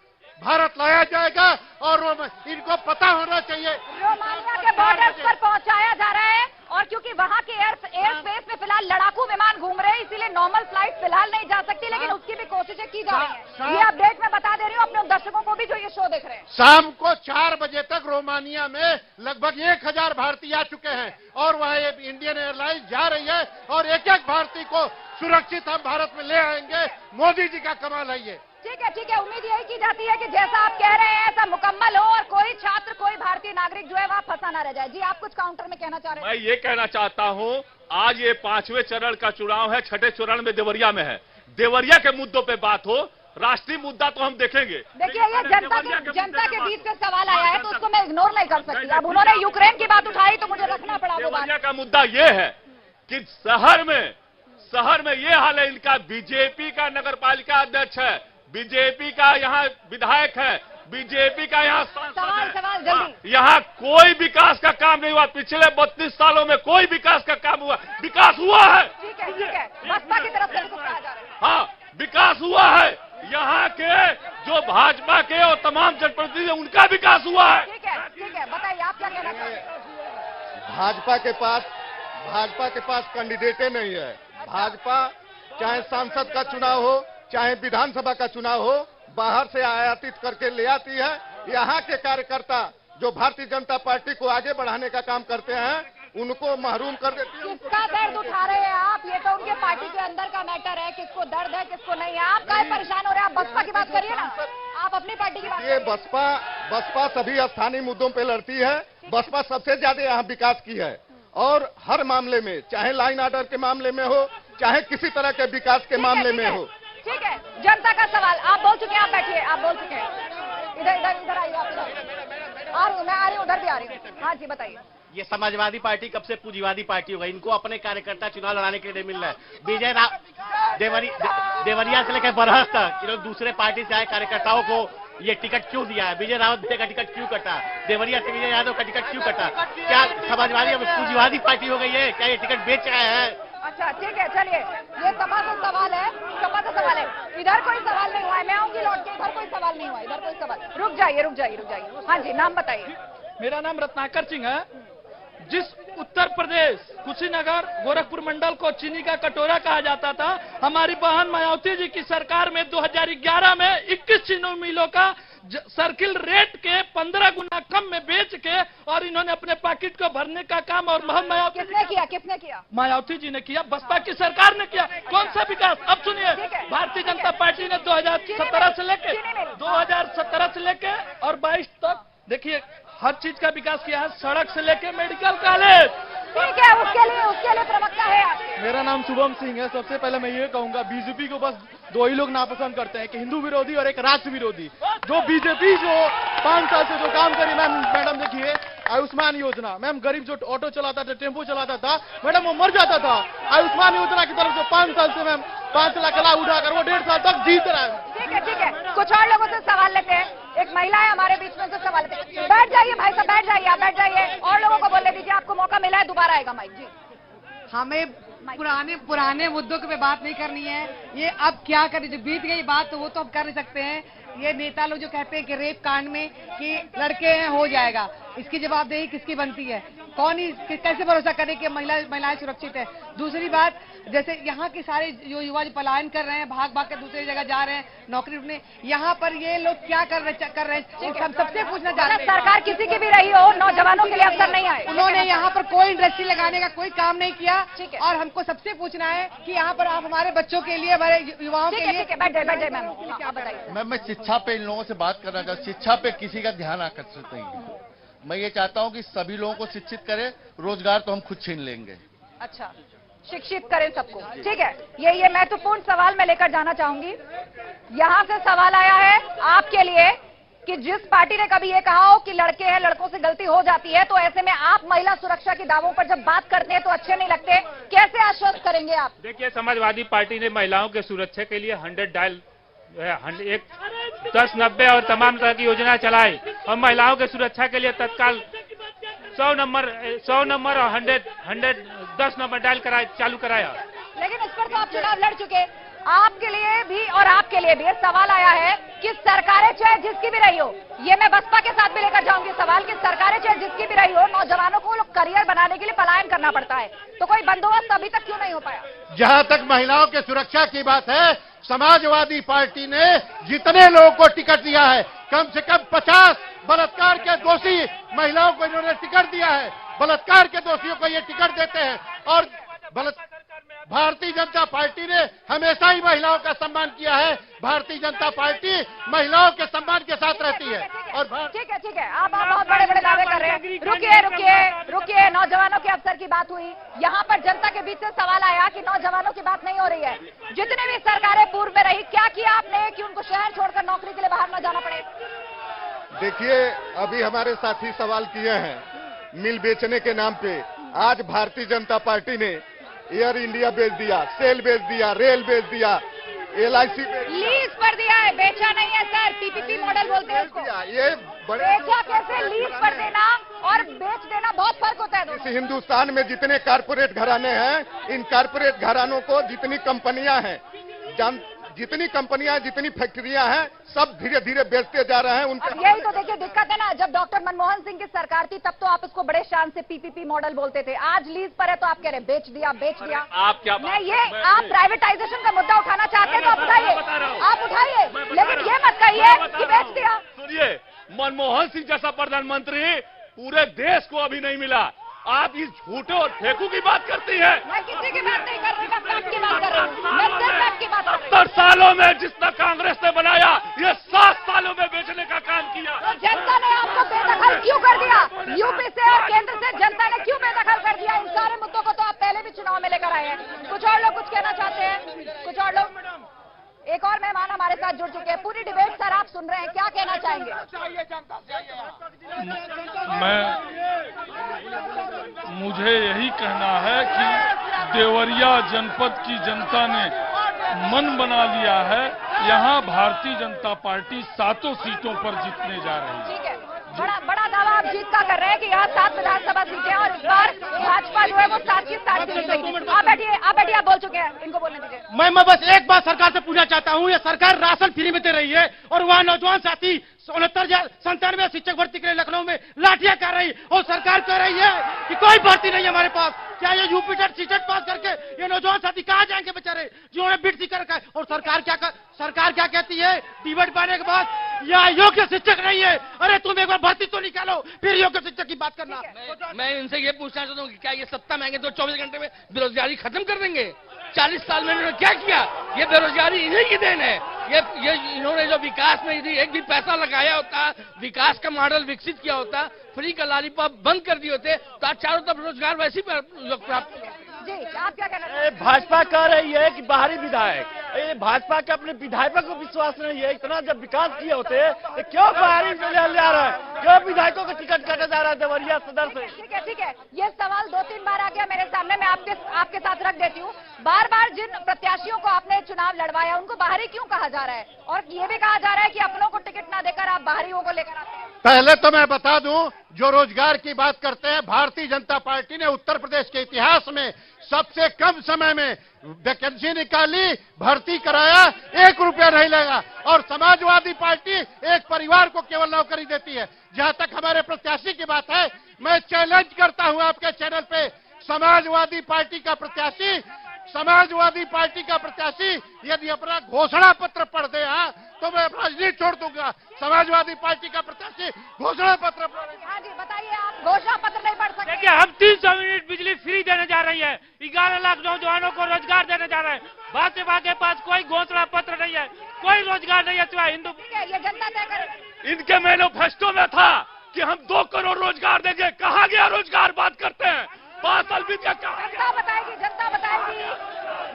भारत लाया जाएगा, और इनको पता होना चाहिए। रोमानिया के बॉर्डर्स पर पहुंचाया जा रहा है, और क्योंकि वहां के एयर स्पेस में फिलहाल लड़ाकू विमान घूम रहे हैं, इसीलिए नॉर्मल फ्लाइट फिलहाल नहीं जा सकती, लेकिन उसकी भी कोशिशें की जा रही हैं। ये अपडेट मैं बता दे रही हूँ अपने दर्शकों को भी जो ये शो देख रहे हैं। शाम को 4 बजे तक रोमानिया में लगभग 1000 भारतीय आ चुके हैं, और वहाँ इंडियन एयरलाइंस जा रही है, और एक भारतीय को सुरक्षित हम भारत में ले आएंगे। मोदी जी का कमाल है ये। ठीक है। उम्मीद यही की जाती है कि जैसा आप कह रहे हैं ऐसा मुकम्मल हो, और कोई छात्र, कोई भारतीय नागरिक जो है वहाँ फंसा ना रह जाए। जी, आप कुछ काउंटर में कहना चाह रहे हैं? मैं ये कहना चाहता हूँ, आज ये 5वें चरण का चुनाव है, 6ठे चरण में देवरिया में है। देवरिया के मुद्दों पे बात हो, राष्ट्रीय मुद्दा तो हम देखेंगे। देखिए, ये जनता के बीच से सवाल आया है तो उसको मैं इग्नोर नहीं कर सकती। अब उन्होंने यूक्रेन की बात उठाई तो मुझे रखना पड़ा। देवरिया का मुद्दा ये है कि शहर में ये हाल है, इनका बीजेपी का नगर पालिका अध्यक्ष है, बीजेपी का यहाँ विधायक है, बीजेपी का यहाँ सांसद है। यहाँ कोई विकास का काम नहीं हुआ। पिछले 32 सालों में कोई विकास का काम हुआ? विकास हुआ है। ठीक है। बसपा की तरफ से भी कुछ कहा जा रहा है। हाँ, विकास हुआ है। यहाँ के जो भाजपा के और तमाम जनप्रतिनिधि उनका विकास हुआ है। ठीक है। बताइए, आप क्या कहना चाहते हैं? भाजपा के पास कैंडिडेटे नहीं है। भाजपा चाहे सांसद का चुनाव हो, चाहे विधानसभा का चुनाव हो, बाहर से आयातित करके ले आती है। यहाँ के कार्यकर्ता जो भारतीय जनता पार्टी को आगे बढ़ाने का काम करते हैं उनको महरूम कर देती है। किसका दर्द उठा रहे हैं आप? ये तो उनके पार्टी के अंदर का मैटर है, किसको दर्द है किसको नहीं है। आप काहे परेशान हो रहे हैं? आप बसपा की बात करिए ना, आप अपनी पार्टी की बात ये करिए। बसपा सभी स्थानीय मुद्दों पे लड़ती है। बसपा सबसे ज्यादा यहाँ विकास की है और हर मामले में, चाहे लाइन ऑर्डर के मामले में हो, चाहे किसी तरह के विकास के मामले में हो। ठीक है, जनता का सवाल आप बोल चुके हैं, आप बैठिए, आप बोल चुके हैं। इधर इधर इधर आइए, आप इधर आ रही हूँ, मैं आ रही हूँ, उधर भी आ रही हूँ। हाँ जी बताइए। ये समाजवादी पार्टी कब से पूंजीवादी पार्टी हो गई? इनको अपने कार्यकर्ता चुनाव लड़ाने के लिए मिल रहा है। विजय देवरिया से लेकर बरहस तक ये लोग दूसरे पार्टी से आए कार्यकर्ताओं को ये टिकट क्यों दिया है? विजय रावत का टिकट क्यों कटा? देवरिया से विजय यादव का टिकट क्यों कटा? क्या समाजवादी अब पूंजीवादी पार्टी हो गई है? क्या ये टिकट बेच रहा है? अच्छा ठीक है, चलिए, ये सपा का सवाल है, सपा का सवाल है। इधर कोई सवाल नहीं हुआ है, मैं आऊंगी लौट के। इधर कोई सवाल नहीं हुआ, इधर कोई सवाल। रुक जाइए रुक जाइए रुक जाइए। हाँ जी, नाम बताइए। मेरा नाम रत्नाकर सिंह है। जिस उत्तर प्रदेश कुशीनगर गोरखपुर मंडल को चीनी का कटोरा कहा जाता था, हमारी बहन मायावती जी की सरकार में 2011 में 21 चीनी मिलों का सर्किल रेट के 15 गुना कम में बेच के और इन्होंने अपने पॉकेट को भरने का काम और मायावती किसने किया? मायावती जी ने किया, बसपा की सरकार ने किया। कौन सा विकास? अब सुनिए, भारतीय जनता पार्टी ने 2017 से लेके और 22 तक देखिए हर चीज का विकास किया है, सड़क से लेके मेडिकल कॉलेज। ठीक है, उसके लिए प्रवक्ता है आप। मेरा नाम शुभम सिंह है। सबसे पहले मैं ये कहूंगा, बीजेपी को बस दो ही लोग नापसंद करते हैं, कि हिंदू विरोधी और एक राष्ट्र विरोधी। जो बीजेपी जो 5 साल से जो काम करी, मैडम देखिए आयुष्मान योजना, मैम गरीब जो ऑटो चलाता था, टेम्पो चलाता था, मैडम वो मर जाता था। आयुष्मान योजना की तरफ से 5 साल से मैम 5 लाख लाभ उठाकर वो 1.5 साल तक जीत रहा है। ठीक है, कुछ और लोगों से सवाल लेते हैं। एक महिला है हमारे बीच में, से सवाल लेते हैं। बैठ जाइए भाई साहब, बैठ जाइए, आप बैठ जाइए। और लोगों को बोलने दीजिए, आपको मौका मिला है, दोबारा आएगा माइक जी। हमें पुराने मुद्दों पे बात नहीं करनी है। ये अब क्या करें, जो बीत गई बात तो वो तो अब कर नहीं सकते हैं। ये नेता लोग जो कहते हैं कि रेप कांड में कि लड़के हैं हो जाएगा, इसकी जवाबदेही किसकी बनती है? कौन ही कैसे भरोसा करे कि महिलाएं सुरक्षित है? दूसरी बात, जैसे यहाँ के सारे जो युवा जो पलायन कर रहे हैं, भाग भाग कर दूसरी जगह जा रहे हैं नौकरी ढूंढने, यहाँ पर ये लोग क्या कर रहे हैं? हम सबसे पूछना चाहते हैं, सरकार किसी की भी रही हो, नौजवानों के लिए अवसर नहीं आए। उन्होंने यहाँ पर कोई इंडस्ट्री लगाने का कोई काम नहीं किया। और हमको सबसे पूछना है कि यहाँ पर आप हमारे बच्चों के लिए, हमारे युवाओं के लिए। बैठ जाए मैम, क्या बताइए। मैम मैं शिक्षा पे इन लोगों से बात करना चाहता हूँ। शिक्षा पे किसी का ध्यान आकर्षित नहीं है। मैं ये चाहता हूँ कि सभी लोगों को शिक्षित करें, रोजगार तो हम खुद छीन लेंगे। अच्छा, शिक्षित करें सबको, ठीक है। ये महत्वपूर्ण सवाल मैं लेकर जाना चाहूंगी। यहाँ से सवाल आया है आपके लिए कि जिस पार्टी ने कभी ये कहा हो कि लड़के हैं, लड़कों से गलती हो जाती है, तो ऐसे में आप महिला सुरक्षा के दावों पर जब बात करते हैं तो अच्छे नहीं लगते, कैसे आश्वस्त करेंगे आप? देखिए, समाजवादी पार्टी ने महिलाओं के सुरक्षा के लिए 100 डायल 1090 और तमाम तरह की योजना चलाई और महिलाओं के सुरक्षा के लिए तत्काल 100 नंबर और 110 नंबर डायल चालू कराया। लेकिन इस पर तो आप चुनाव लड़ चुके। आपके लिए भी और आपके लिए भी सवाल आया है कि सरकारें चाहे जिसकी भी रही हो, ये मैं बसपा के साथ भी लेकर जाऊंगी सवाल, कि सरकारें चाहे जिसकी भी रही हो, नौजवानों को करियर बनाने के लिए पलायन करना पड़ता है, तो कोई बंदोबस्त अभी तक क्यों नहीं हो पाया? जहां तक महिलाओं के सुरक्षा की बात है, समाजवादी पार्टी ने जितने लोगों को टिकट दिया है, कम से कम 50 बलात्कार के दोषी महिलाओं को इन्होंने टिकट दिया है। बलात्कार के दोषियों को ये टिकट देते हैं और भारतीय जनता पार्टी ने हमेशा ही महिलाओं का सम्मान किया है। भारतीय जनता पार्टी महिलाओं के सम्मान के साथ रहती है। और ठीक है, आप बहुत बड़े बड़े दावे कर रहे हैं। रुकिए, नौजवानों के अवसर की बात हुई, यहाँ पर जनता के बीच से सवाल आया कि नौजवानों की बात नहीं हो रही है। जितने भी सरकारें पूर्व में रही, क्या किया आपने कि उनको शहर छोड़कर नौकरी के लिए बाहर न जाना पड़े? देखिए, अभी हमारे साथी सवाल किए हैं मिल बेचने के नाम पे। आज भारतीय जनता पार्टी ने एयर इंडिया बेच दिया, सेल बेच दिया, रेल बेच दिया, LIC लीज पर दिया है, बेचा नहीं है सर। PPP मॉडल बोलते हैं उसको। ये बेचा कैसे? लीज पर देना और बेच देना बहुत फर्क होता है। इस हिंदुस्तान में जितने कारपोरेट घराने हैं, इन कारपोरेट घरानों को जितनी कंपनियां हैं, जितनी कंपनियां, जितनी फैक्ट्रियां हैं, सब धीरे धीरे बेचते जा रहे हैं। उनका यही तो देखिए दिक्कत है ना। जब डॉक्टर मनमोहन सिंह की सरकार थी, तब तो आप इसको बड़े शान से PPP मॉडल बोलते थे। आज लीज पर है तो आप कह रहे बेच दिया। आप क्या आप प्राइवेटाइजेशन का मुद्दा उठाना चाहते हैं तो आप उठाइए, लेकिन ये मत कहिए कि बेच दिया। सुनिए, मनमोहन सिंह जैसा प्रधानमंत्री पूरे देश को अभी नहीं मिला। आप इस झूठे और फेंकू की बात करती हैं। मैं किसी की बात नहीं कर रही, मैं फैक्ट की बात कर रही हूँ। मैं सिर्फ फैक्ट की बात कर रही हूँ। 70 सालों में जितना कांग्रेस ने बनाया, ये 7 सालों में बेचने का काम किया। तो जनता ने आपको बेदखल क्यों कर दिया? यूपी से और केंद्र से जनता ने क्यों बेदखल कर दिया? इन सारे मुद्दों को तो आप पहले भी चुनाव में लेकर आए हैं। कुछ और लोग कुछ कहना चाहते हैं? कुछ और लोग? एक और मेहमान हमारे साथ जुड़ चुके हैं। पूरी डिबेट सर आप सुन रहे हैं, क्या कहना चाहेंगे? मुझे यही कहना है कि देवरिया जनपद की जनता ने मन बना लिया है, यहाँ भारतीय जनता पार्टी 7 सीटों पर जीतने जा रही है। ठीक है, बड़ा दावा आप जीत का कर रहे हैं कि यहाँ 7 विधानसभा सीटें और इस बार भाजपा जो है वो 7 की 7 जीत गई। आप बैठिए, आप बोल चुके हैं, इनको बोलने दीजिए। मैं बस एक बात सरकार से पूछना चाहता हूँ, ये सरकार राशन फ्री में दे रही है और वहाँ नौजवान साथी 97 शिक्षक भर्ती के लिए लखनऊ में लाठियां कर रही, और सरकार कह रही है कि कोई भर्ती नहीं है हमारे पास। क्या ये यूपी सीटेट पास करके ये नौजवान साथी कहाँ जाएंगे बेचारे जिन्होंने बिट सी कर रखा है? और सरकार क्या कहती है डिबेट पाने के बाद, यह योग्य शिक्षक नहीं है। अरे तुम एक बार भर्ती तो निकालो, फिर योग्य शिक्षक की बात करना। मैं इनसे ये पूछना चाहता हूँ कि क्या ये सत्ता में आएंगे तो 24 घंटे में बेरोजगारी खत्म कर देंगे? 40 साल में इन्होंने क्या किया? ये बेरोजगारी इन्हीं की देन है। ये इन्होंने जो विकास में यदि एक भी पैसा लगाया होता, विकास का मॉडल विकसित किया होता, फ्री का लॉलीपॉप बंद कर दिए होते, तो आज चारों तरफ रोजगार वैसे ही प्राप्त। जी, आप क्या कहना चाहते हैं? भाजपा कह रही है कि बाहरी विधायक, ये भाजपा के अपने विधायकों को विश्वास नहीं है। इतना जब विकास किए होते तो क्यों बाहरी ले आ रहा है? क्यों विधायकों को टिकट काटा जा रहा है देवरिया सदर से? ठीक है, ये सवाल 2-3 बार आ गया मेरे सामने, मैं आपके साथ रख देती हूँ। बार जिन प्रत्याशियों को आपने चुनाव लड़वाया उनको बाहरी क्यों कहा जा रहा है? और ये भी कहा जा रहा है कि अपनों को टिकट ना देकर आप बाहरियों को लेकर आते हैं। पहले तो मैं बता दूं, जो रोजगार की बात करते हैं, भारतीय जनता पार्टी ने उत्तर प्रदेश के इतिहास में सबसे कम समय में वैकेंसी निकाली, भर्ती कराया, 1 रुपया नहीं लगा। और समाजवादी पार्टी एक परिवार को केवल नौकरी देती है। जहां तक हमारे प्रत्याशी की बात है, मैं चैलेंज करता हूं आपके चैनल पे, समाजवादी पार्टी का प्रत्याशी यदि अपना घोषणा पत्र पढ़ दे तो मैं राजनीति छोड़ दूंगा। समाजवादी पार्टी का प्रत्याशी घोषणा पत्र पढ़। हाँ जी, बताइए, आप घोषणा पत्र नहीं पढ़ सकते? देखिए, हम 300 यूनिट बिजली फ्री देने जा रही है, 11 लाख नौजवानों को रोजगार देने जा रहे हैं। भाजपा के पास कोई घोषणा पत्र नहीं है, कोई रोजगार नहीं है सिवाय हिंदू। ये जनता तय करे। इनके मैनिफेस्टो में था कि हम 2 करोड़ रोजगार देंगे। कहाँ गया रोजगार? बात करते हैं 5 साल बीत गया। जनता बताएगी।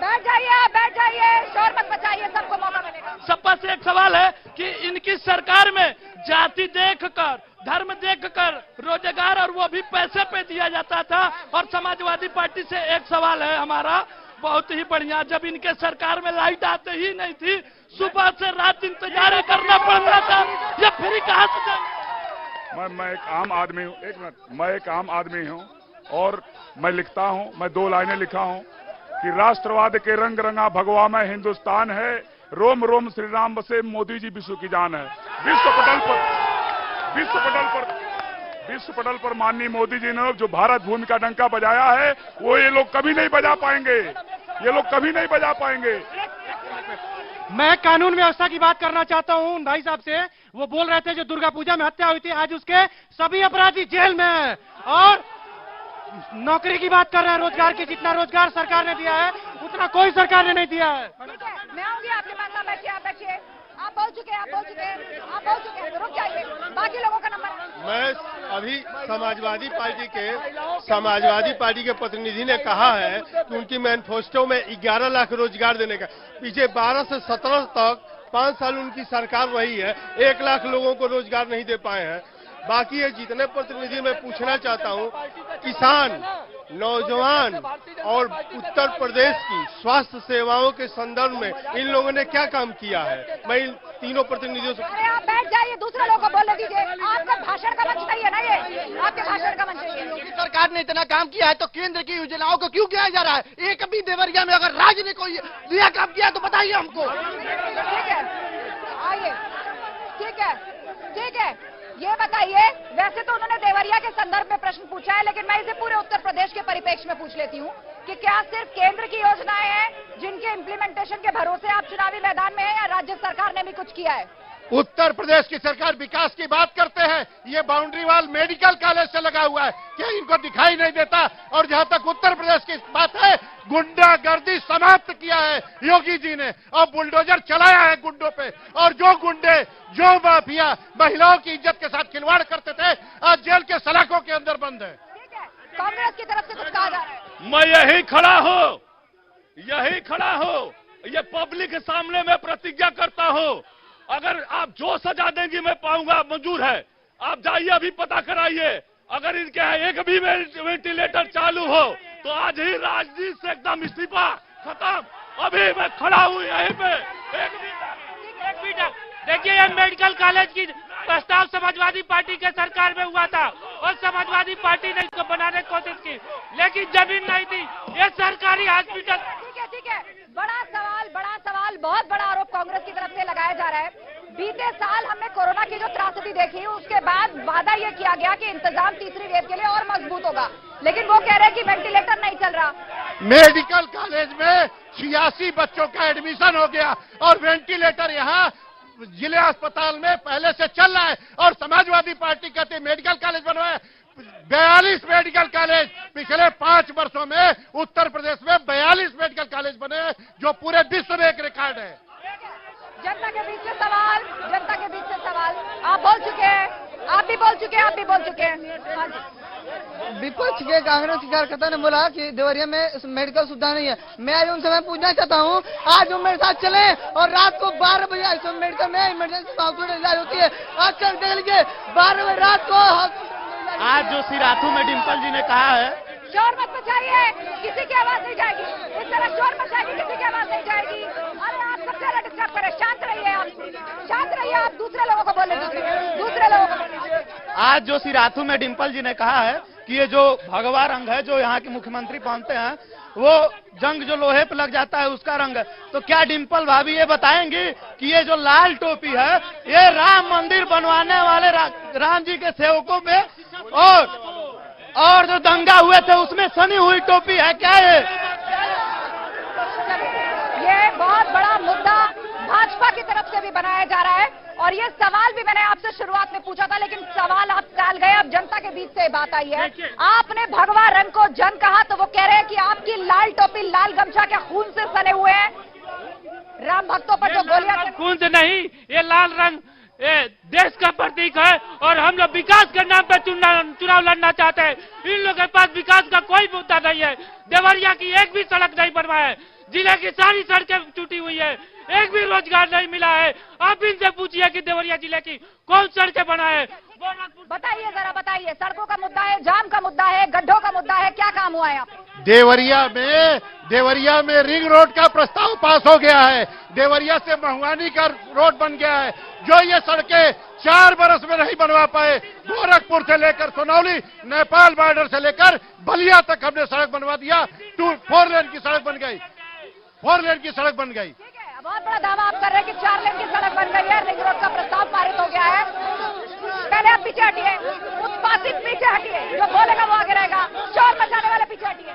बैठ जाइए, शोर मत मचाइए, सबको मौका मिलेगा। सपा से एक सवाल है कि इनकी सरकार में जाति देखकर, धर्म देखकर रोजगार और वो भी पैसे पे दिया जाता था। और समाजवादी पार्टी से एक सवाल है हमारा, बहुत ही बढ़िया, जब इनके सरकार में लाइट आते ही नहीं थी, सुबह से रात इंतजार करना पड़ता था, ये फ्री कहाँ से जाए? मैं एक आम आदमी हूँ, एक मिनट, मैं एक आम आदमी हूँ और मैं लिखता हूँ, मैं 2 लाइनें लिखा हूँ कि राष्ट्रवाद के रंग रंगा भगवा में हिंदुस्तान है, रोम रोम श्री राम बसे, मोदी जी विश्व की जान है। विश्व पटल पर माननीय मोदी जी ने जो भारत भूमि का डंका बजाया है, वो ये लोग कभी नहीं बजा पाएंगे। मैं कानून व्यवस्था की बात करना चाहता हूं भाई साहब से। वो बोल रहे थे जो दुर्गा पूजा में हत्या हुई थी, आज उसके सभी अपराधी जेल में हैं। और नौकरी की बात कर रहे हैं, रोजगार की, जितना रोजगार सरकार ने दिया है उतना कोई सरकार ने नहीं दिया है। ठीक है, मैं आऊंगी आपके पास। आप बैठिए। आप बोल चुके हैं, रुक जाइए, बाकी लोगों का नंबर। मैं अभी समाजवादी पार्टी के प्रतिनिधि ने कहा है कि उनकी मैनिफेस्टो में 11 लाख रोजगार देने का, पीछे 12 से 17 तक 5 साल उनकी सरकार रही है, 1 लाख लोगों को रोजगार नहीं दे पाए हैं। बाकी ये जितने प्रतिनिधि मैं पूछना चाहता हूँ, किसान, नौजवान और उत्तर प्रदेश की स्वास्थ्य सेवाओं के संदर्भ में इन लोगों ने क्या काम किया है? मैं इन तीनों प्रतिनिधियों से। अरे आप बैठ जाइए, दूसरे लोगों को बोलने दीजिए। आपका भाषण का मंच चाहिए ना, ये आपके भाषण का मंच चाहिए। सरकार ने इतना काम किया है तो केंद्र की योजनाओं को क्यों किया जा रहा है? एक भी देवरिया में अगर राज्य ने कोई दिया काम किया तो बताइए हमको। ठीक है, आइए। ठीक है, ये बताइए, वैसे तो उन्होंने देवरिया के संदर्भ में प्रश्न पूछा है, लेकिन मैं इसे पूरे उत्तर प्रदेश के परिप्रेक्ष्य में पूछ लेती हूँ कि क्या सिर्फ केंद्र की योजनाएं हैं जिनके इम्प्लीमेंटेशन के भरोसे आप चुनावी मैदान में हैं, या राज्य सरकार ने भी कुछ किया है? उत्तर प्रदेश की सरकार विकास की बात करते हैं, ये बाउंड्री वाल मेडिकल कॉलेज से लगा हुआ है, क्या इनको दिखाई नहीं देता? और जहां तक उत्तर प्रदेश की बात है, गुंडागर्दी समाप्त किया है योगी जी ने और बुलडोजर चलाया है गुंडों पे। और जो गुंडे, जो माफिया महिलाओं की इज्जत के साथ खिलवाड़ करते थे, आज जेल के सलाखों के अंदर बंद है। कांग्रेस की तरफ से कुछ कहा जा रहा है? मैं यही खड़ा हूँ, ये पब्लिक के सामने मैं प्रतिज्ञा करता हूँ, अगर आप जो सजा देंगी मैं पाऊंगा, मंजूर है। आप जाइए अभी पता कराइए, अगर इनके यहाँ एक भी वेंटिलेटर चालू हो तो आज ही राजनीति से एकदम इस्तीफा खत्म। अभी मैं खड़ा हूँ यहीं पे। एक मिनट देखिए, ये मेडिकल कॉलेज की प्रस्ताव समाजवादी पार्टी के सरकार में हुआ था और समाजवादी पार्टी ने इसको बनाने की कोशिश की, लेकिन जमीन नहीं थी। ये सरकारी हॉस्पिटल। ठीक है, बड़ा सवाल, बहुत बड़ा आरोप कांग्रेस की तरफ से लगाया जा रहा है। बीते साल हमने कोरोना की जो त्रासदी देखी, उसके बाद वादा यह किया गया कि इंतजाम तीसरी वेव के लिए और मजबूत होगा, लेकिन वो कह रहे हैं कि वेंटिलेटर नहीं चल रहा। मेडिकल कॉलेज में 86 बच्चों का एडमिशन हो गया और वेंटिलेटर यहाँ जिले अस्पताल में पहले से चल रहा है। और समाजवादी पार्टी कहते हैं मेडिकल कॉलेज बनवाए, 42 मेडिकल कॉलेज पिछले 5 वर्षों में उत्तर प्रदेश में 42 मेडिकल कॉलेज बने, जो पूरे विश्व में एक रिकॉर्ड है। जनता के बीच से सवाल, आप बोल चुके हैं, आप भी बोल चुके हैं। हाँ जी। विपक्ष के कांग्रेस के कार्यकर्ता ने बोला कि देवरिया में मेडिकल सुविधा नहीं है। मैं आज उनसे मैं पूछना चाहता हूँ, आज वो मेरे साथ चले और रात को 12 बजे मेडिकल में इमरजेंसी हॉस्पिटल इलाज होती है। आज कल देख लीजिए 12 बजे रात को। आज जो सिराथू में डिम्पल जी ने कहा है, शोर मत मचाइए, किसी की आवाज नहीं जाएगी। इस तरह शोर मचाएगी, किसी की आवाज नहीं जाएगी। अरे आप सबसे ज्यादा डिस्टर्ब करें, शांत रहिए आप दूसरे लोगों को बोले दीजिए। आज जो सिराथू में डिम्पल जी ने कहा है कि ये जो भगवा रंग है जो यहाँ के मुख्यमंत्री पहनते हैं, वो जंग जो लोहे पे लग जाता है उसका रंग है। तो क्या डिम्पल भाभी ये बताएंगी कि ये जो लाल टोपी है, ये राम मंदिर बनवाने वाले राम जी के सेवकों पे और जो दंगा हुए थे उसमें सनी हुई टोपी है क्या? ये बहुत बड़ा मुद्दा भाजपा की तरफ से भी बनाया जा रहा है और ये सवाल भी मैंने आपसे शुरुआत में पूछा था, लेकिन सवाल आप टाल गए। अब जनता के बीच से बात आई है। आपने भगवा रंग को जंग कहा तो वो कह रहे हैं कि आपकी लाल टोपी, लाल गमछा क्या खून से सने हुए हैं? राम भक्तों पर जो गोलियां, खून से नहीं, ये लाल रंग देश का प्रतीक है और हम लोग विकास के नाम पर चुनाव लड़ना चाहते हैं। इन लोगों के पास विकास का कोई मुद्दा नहीं है। देवरिया की एक भी सड़क नहीं बनवाया है, जिले की सारी सड़कें टूटी हुई है, एक भी रोजगार नहीं मिला है। आप इनसे पूछिए कि देवरिया जिले की कौन सड़कें बनाए। बताइए, सड़कों का मुद्दा है, जाम का मुद्दा है, गड्ढों का मुद्दा है, क्या काम हुआ है आप? देवरिया में रिंग रोड का प्रस्ताव पास हो गया है। देवरिया से महुआनी का रोड बन गया है। जो ये सड़कें 4 बरस में नहीं बनवा पाए, गोरखपुर से लेकर सोनौली, नेपाल बॉर्डर से लेकर बलिया तक हमने सड़क बनवा दिया। 4 लेन की सड़क बन गई, 4 लेन की सड़क बन गई। बहुत बड़ा दावा आप कर रहे हैं कि 4 लेन की सड़क बन गई है, रिंग रोड का प्रस्ताव पारित हो गया है। पहले आप पीछे हटिए, उत्पादित पीछे हटिए, जो बोलेगा वो आगे रहेगा। शोर मचाने वाले पीछे हटिए।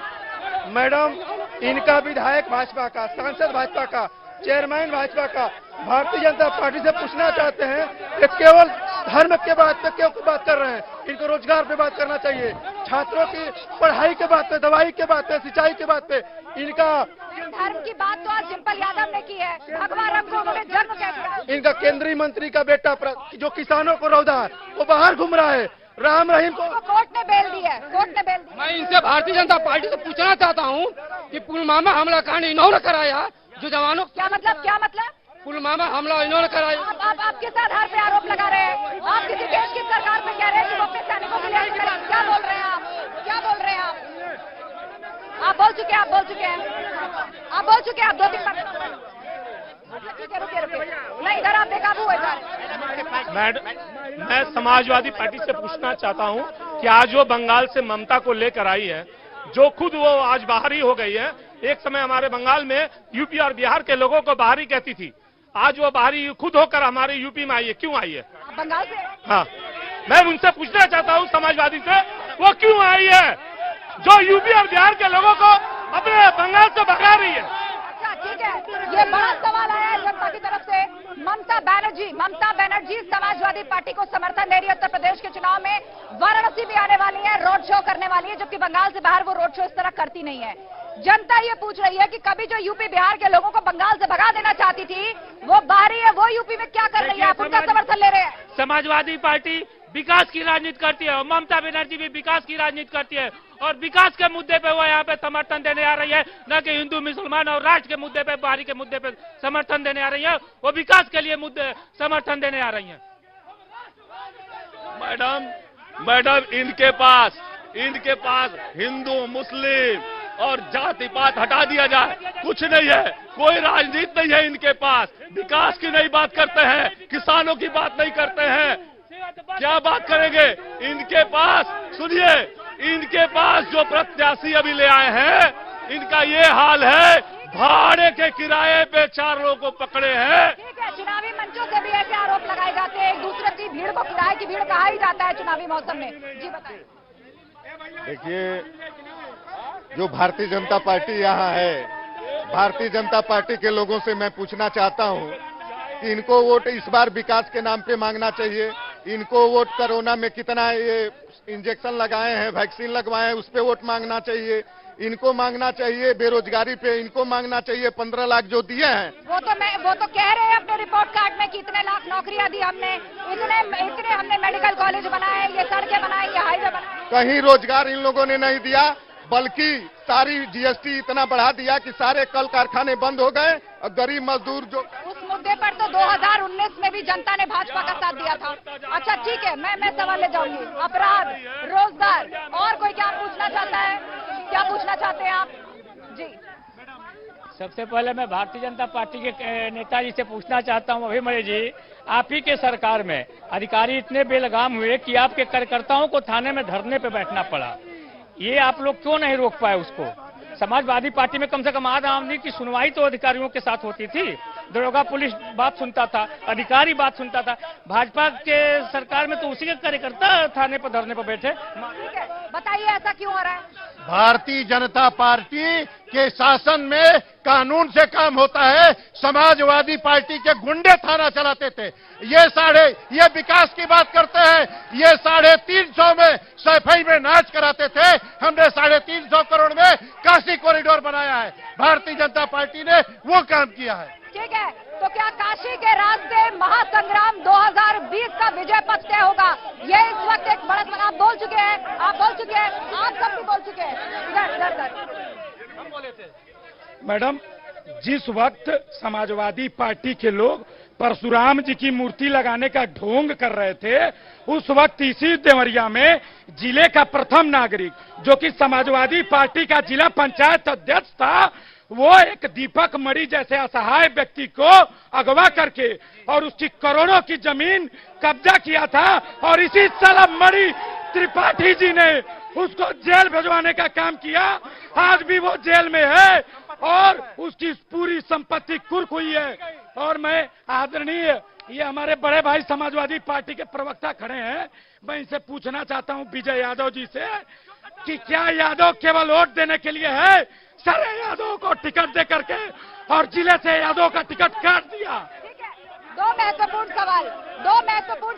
मैडम, इनका विधायक भाजपा का, सांसद भाजपा का, चेयरमैन भाजपा का, भारतीय जनता पार्टी से पूछना चाहते हैं कि केवल धर्म के बात पे क्यों बात कर रहे हैं? इनको रोजगार पे बात करना चाहिए, छात्रों की पढ़ाई के बात पे, दवाई के बात पे, सिंचाई के बात पे। इनका धर्म की बात तो आज डिम्पल यादव ने की है, भगवा रंग को उन्होंने जन्म कह दिया। इनका केंद्रीय मंत्री का बेटा जो किसानों को रौदा है, वो बाहर घूम रहा है। राम रहीम को कोर्ट ने बेल दी है, मैं इनसे भारतीय जनता पार्टी से पूछना चाहता हूँ कि पुलवामा हमला कांड इन्होंने कराया, जो जवानों, क्या मतलब? पुलवामा हमला इन्होंने कराया। आप आपके आधार पे आरोप लगा रहे हैं, आप किसी देश की सरकार पे कह रहे हैं कि वो अपने सैनिकों के लिए करें। क्या बोल रहे हैं आप? आप बोल चुके हैं, आप 2-3 बार। रुकिए, नहीं, इधर आप बेकाबू हो जा रहे। मैडम, मैं समाजवादी पार्टी से पूछना चाहता हूं कि आज वो बंगाल से ममता को लेकर आई है, जो खुद वो आज बाहरी हो गई है। एक समय हमारे बंगाल में यूपी और बिहार के लोगों को बाहरी कहती थी, आज वो बाहरी खुद होकर हमारे यूपी में आई है। क्यों आई है? बंगाल से? हाँ, मैं उनसे पूछना चाहता हूँ समाजवादी से, वो क्यों आई है जो यूपी और बिहार के लोगों को अपने बंगाल से भगा रही है? अच्छा, ठीक है, ये बड़ा सवाल आया है जनता की तरफ से। ममता बनर्जी समाजवादी पार्टी को समर्थन दे रही है। उत्तर प्रदेश के चुनाव में वाराणसी भी आने वाली है, रोड शो करने वाली है, जबकि बंगाल से बाहर वो रोड शो इस तरह करती नहीं है। जनता ये पूछ रही है कि कभी जो यूपी बिहार के लोगों को बंगाल से भगा देना चाहती थी, वो बाहरी है, वो यूपी में क्या कर रही है? आप उनका समर्थन ले रहे हैं। समाजवादी पार्टी विकास की राजनीति करती है और ममता बनर्जी भी विकास की राजनीति करती है और विकास के मुद्दे पे वो यहाँ पे समर्थन देने आ रही है, न कि हिंदू मुसलमान और राष्ट्र के मुद्दे पे, बाहरी के मुद्दे पे समर्थन देने आ रही है। वो विकास के लिए मुद्दे समर्थन देने आ रही है। मैडम इनके पास हिंदू मुस्लिम और जाति पात हटा दिया जाए, कुछ नहीं है, कोई राजनीति नहीं है इनके पास। विकास की नहीं बात करते हैं, किसानों की बात नहीं करते हैं, क्या बात करेंगे? इनके पास सुनिए, इनके पास जो प्रत्याशी अभी ले आए हैं, इनका ये हाल है, भाड़े के किराए पे 4 लोगों को पकड़े हैं। ठीक है, चुनावी मंचों से भी ऐसे आरोप लगाए जाते हैं, एक दूसरे की भीड़ को किराए की भीड़ कहा ही जाता है चुनावी मौसम में। जी बताएं। देखिए, जो भारतीय जनता पार्टी यहाँ है, भारतीय जनता पार्टी के लोगों से मैं पूछना चाहता हूँ कि इनको वोट इस बार विकास के नाम पे मांगना चाहिए। इनको वोट कोरोना में कितना ये इंजेक्शन लगाए हैं, वैक्सीन लगवाए हैं, उस पे वोट मांगना चाहिए। इनको मांगना चाहिए बेरोजगारी पे, इनको मांगना चाहिए 15 लाख जो दिए हैं। वो तो कह रहे हैं अपने रिपोर्ट कार्ड में कि इतने लाख नौकरियां दी हमने, इतने हमने मेडिकल कॉलेज बनाए, ये सड़कें बनाई, ये हाईवे बनाए। कहीं रोजगार इन लोगों ने नहीं दिया, बल्कि सारी जीएसटी इतना बढ़ा दिया कि सारे कल कारखाने बंद हो गए और गरीब मजदूर जो उस मुद्दे पर तो 2019 में भी जनता ने भाजपा का साथ दिया था। अच्छा ठीक है, मैं सवाल ले जाऊंगी। अपराध, रोजगार, और कोई क्या पूछना चाहता है? क्या पूछना चाहते हैं आप? जी सबसे पहले मैं भारतीय जनता पार्टी के नेताजी से पूछना चाहता हूं, अभिमन्यु जी, आप ही के सरकार में अधिकारी इतने बेलगाम हुए कि आपके कार्यकर्ताओं को थाने में धरने पे बैठना पड़ा। ये आप लोग क्यों नहीं रोक पाए उसको? समाजवादी पार्टी में कम से कम आम आदमी की सुनवाई तो अधिकारियों के साथ होती थी, दरोगा पुलिस बात सुनता था, अधिकारी बात सुनता था। भाजपा के सरकार में तो उसी के कार्यकर्ता थाने पर धरने पर बैठे। ठीक है, बताइए ऐसा क्यों हो रहा है? भारतीय जनता पार्टी के शासन में कानून से काम होता है। समाजवादी पार्टी के गुंडे थाना चलाते थे। ये विकास की बात करते हैं, ये 350 में सफाई में नाच कराते थे। हमने 350 करोड़ में काशी कॉरिडोर बनाया है, भारतीय जनता पार्टी ने वो काम किया है। ठीक है, तो क्या काशी के रास्ते महासंग्राम 2020 का विजय पथ तय होगा? ये इस वक्त एक बड़ा आप बोल चुके हैं, आप सब भी बोल चुके हैं। इधर हम बोले थे मैडम, जिस वक्त समाजवादी पार्टी के लोग परशुराम जी की मूर्ति लगाने का ढोंग कर रहे थे, उस वक्त इसी देवरिया में जिले का प्रथम नागरिक, जो कि समाजवादी पार्टी का जिला पंचायत अध्यक्ष था, वो एक दीपक मणि जैसे असहाय व्यक्ति को अगवा करके और उसकी करोड़ों की जमीन कब्जा किया था और इसी साला मणि त्रिपाठी जी ने उसको जेल भिजवाने का काम किया। आज भी वो जेल में है और उसकी पूरी संपत्ति कुर्क हुई है। और मैं आदरणीय, ये हमारे बड़े भाई समाजवादी पार्टी के प्रवक्ता खड़े हैं, मैं इनसे पूछना चाहता हूं विजय यादव जी से कि क्या यादव केवल वोट देने के लिए है? सारे यादव को टिकट दे करके और जिले से यादव का टिकट काट दिया। दो महत्वपूर्ण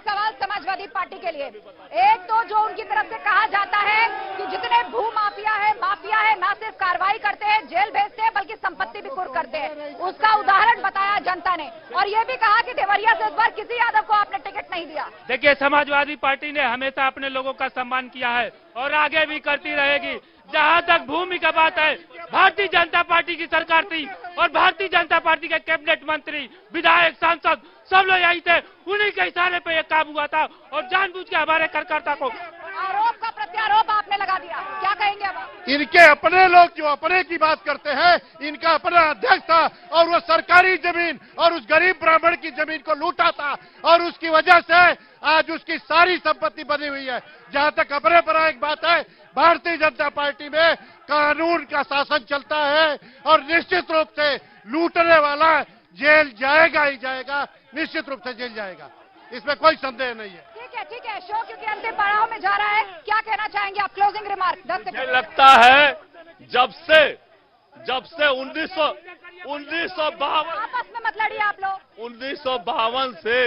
सवाल समाजवादी पार्टी के लिए। एक तो जो उनकी तरफ से कहा जाता है कि जितने भू माफिया है ना सिर्फ कार्रवाई करते हैं, जेल भेजते हैं, बल्कि संपत्ति भी कुर्क करते हैं, उसका उदाहरण बताया जनता ने। और ये भी कहा कि देवरिया से इस बार किसी यादव को आपने टिकट नहीं दिया। देखिए, समाजवादी पार्टी ने हमेशा अपने लोगों का सम्मान किया है और आगे भी करती रहेगी। जहां तक भूमि का बात है, भारतीय जनता पार्टी की सरकार थी और भारतीय जनता पार्टी के कैबिनेट मंत्री, विधायक, सांसद सब लोग यही थे, उन्हीं के इशारे पे ये काम हुआ था और जानबूझ के हमारे कार्यकर्ता को आरोप का प्रत्यारोप आपने लगा दिया। क्या कहेंगे अब? इनके अपने लोग जो अपने की बात करते हैं, इनका अपना अध्यक्ष था और वो सरकारी जमीन और उस गरीब ब्राह्मण की जमीन को लूटा था और उसकी वजह से आज उसकी सारी संपत्ति बनी हुई है। जहां तक अपने पर एक बात है, भारतीय जनता पार्टी में कानून का शासन चलता है और निश्चित रूप से लूटने वाला जेल जाएगा ही जाएगा, निश्चित रूप से जेल जाएगा, इसमें कोई संदेह नहीं है। ठीक है, शो क्योंकि अंतिम पड़ाव में जा रहा है, क्या कहना चाहेंगे आप? Closing remark 10 second. मुझे लगता है जब से 1952 आपस में मत लड़िए आप लोग। 1952 से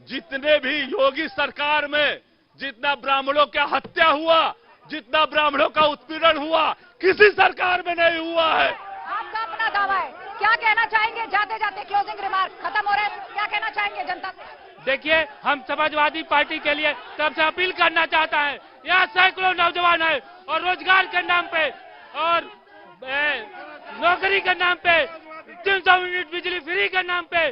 जितने भी योगी सरकार में जितना ब्राह्मणों का हत्या हुआ, जितना ब्राह्मणों का उत्पीड़न हुआ, किसी सरकार में नहीं हुआ है। आपका अपना दावा है, क्या कहना चाहेंगे जाते जाते? क्लोजिंग रिमार्क खत्म हो रहे हैं, क्या कहना चाहेंगे जनता से? देखिए, हम समाजवादी पार्टी के लिए सबसे अपील करना चाहता है, यहाँ सैकड़ों नौजवान है और रोजगार के नाम पे और नौकरी के नाम पे 300 यूनिट बिजली फ्री के नाम पे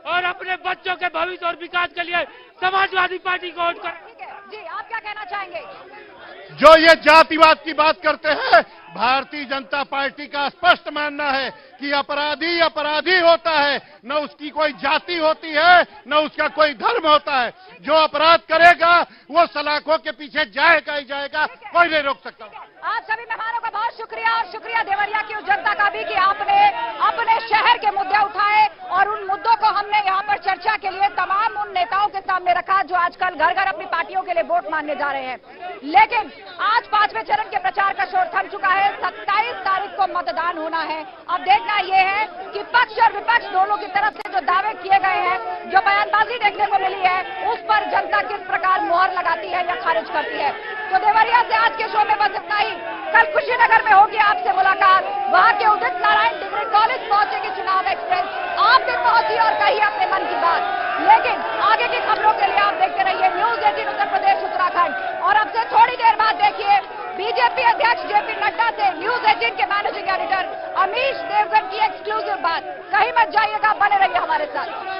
और अपने बच्चों के भविष्य और विकास के लिए समाजवादी पार्टी को वोट कर। जी, आप क्या कहना चाहेंगे? जो ये जातिवाद की बात करते हैं, भारतीय जनता पार्टी का स्पष्ट मानना है कि अपराधी अपराधी होता है, न उसकी कोई जाति होती है, न उसका कोई धर्म होता है। जो अपराध करेगा वो सलाखों के पीछे जाएगा ही जाएगा, कोई नहीं रोक सकता। आप सभी मेहमानों का बहुत शुक्रिया और शुक्रिया देवरिया की उस जनता का भी कि आपने अपने शहर के मुद्दे उठाए और उन मुद्दों को हमने यहाँ पर चर्चा के लिए तमाम उन नेताओं के सामने रखा जो आजकल घर घर अपनी पार्टियों के लिए वोट मांगने जा रहे हैं। लेकिन आज 5वें चरण के प्रचार का शोर थम चुका है। 27 तारीख को मतदान होना है। अब देखना यह है कि पक्ष और विपक्ष दोनों की तरफ से जो दावे किए गए हैं, जो बयानबाजी देखने को मिली है, उस पर जनता किस प्रकार मुहर लगाती है या खारिज करती है। तो देवरिया से आज के शो में बस इतना ही। कल कुशीनगर में होगी आपसे मुलाकात। वहां के उदित नारायण डिग्री कॉलेज पहुंचेगी चुनाव एक्सप्रेस। आप भी पहुंची और कही अपने मन की बात। लेकिन आगे की खबरों के लिए आप देखते रहिए न्यूज 18 उत्तर प्रदेश उत्तराखंड। और अब से थोड़ी देर बाद देखिए बीजेपी अध्यक्ष जेपी नड्डा से न्यूज 18 के मैनेजिंग एडिटर अमीश देवगन की एक्सक्लूसिव बात। कहीं मत जाइएगा, बने रहिए हमारे साथ।